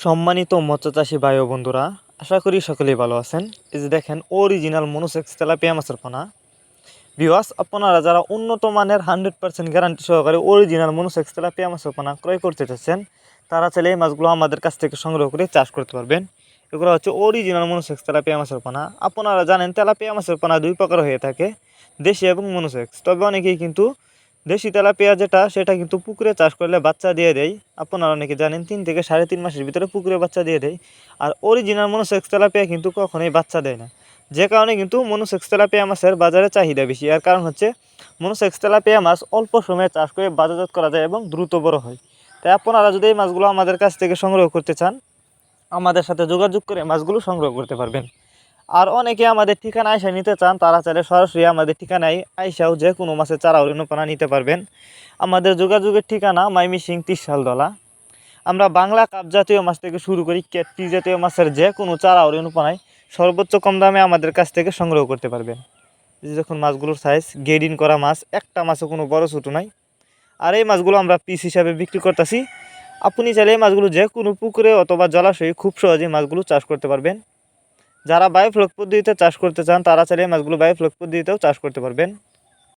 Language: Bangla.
সম্মানিত মৎস্যচাষী ভাই ও বন্ধুরা, আশা করি সকলেই ভালো আছেন। এই যে দেখেন অরিজিনাল মনোসেক্স তেলাপিয়া মাছের পোনা। ভিউয়ার্স, আপনারা যারা উন্নত মানের 100% গ্যারান্টি সহকারে অরিজিনাল মনোসেক্স তেলাপিয়া মাছের পোনা ক্রয় করতে চাচ্ছেন, তারা চাইলে এই মাছগুলো আমাদের কাছ থেকে সংগ্রহ করে চাষ করতে পারবেন। এগুলো হচ্ছে অরিজিনাল মনোসেক্স তেলাপিয়া মাছের পোনা। আপনারা জানেন তেলাপিয়া মাছের পোনা দুই প্রকার হয়ে থাকে, দেশি এবং মনোসেক্স। তবে অনেকেই কিন্তু দেশি তেলাপিয়া সেটা কিন্তু পুকুরে চাষ করলে বাচ্চা দিয়ে দেয়। আপনারা অনেকে জানেন 3 থেকে 3.5 মাসের ভিতরে পুকুরে বাচ্চা দিয়ে দেয়। আর অরিজিনাল মনোসেক্স তেলাপিয়া কিন্তু কখনোই বাচ্চা দেয় না, যে কারণে কিন্তু মনোসেক্স তেলাপিয়া মাছের বাজারে চাহিদা বেশি। আর কারণ হচ্ছে মনোসেক্স তেলাপিয়া মাছ অল্প সময়ে চাষ করে বাজারজাত করা যায় এবং দ্রুত বড় হয়। তাই আপনারা যদি এই মাছগুলো আমাদের কাছ থেকে সংগ্রহ করতে চান, আমাদের সাথে যোগাযোগ করে মাছগুলো সংগ্রহ করতে পারবেন। আর অনেকে আমাদের ঠিকানা আইসা নিতে চান, তারা চাইলে সরাসরি আমাদের ঠিকানায় আইসাও যে কোনো মাছের চারা অনুপানা নিতে পারবেন। আমাদের যোগাযোগের ঠিকানা মাইমিসিং 30 সালদলা। আমরা বাংলা কাপ জাতীয় মাছ থেকে শুরু করি ক্যাটফিশ জাতীয় মাছের যে কোনো চারা অনুপানায় সর্বোচ্চ কম দামে আমাদের কাছ থেকে সংগ্রহ করতে পারবেন। যখন মাছগুলোর সাইজ গ্রেডিং করা মাছ, একটা মাছও কোনো বড় ছোটো নাই। আর এই মাছগুলো আমরা পিস হিসাবে বিক্রি করতেছি। আপনি চাইলে এই মাছগুলো যে কোনো পুকুরে অথবা জলাশয়ে খুব সহজেই মাছগুলো চাষ করতে পারবেন। যারা বায়োফ্লক পদ্ধতিতে চাষ করতে চান, তারা চাইলে মাছগুলো বায়োফ্লক পদ্ধতিতেও চাষ করতে পারবেন।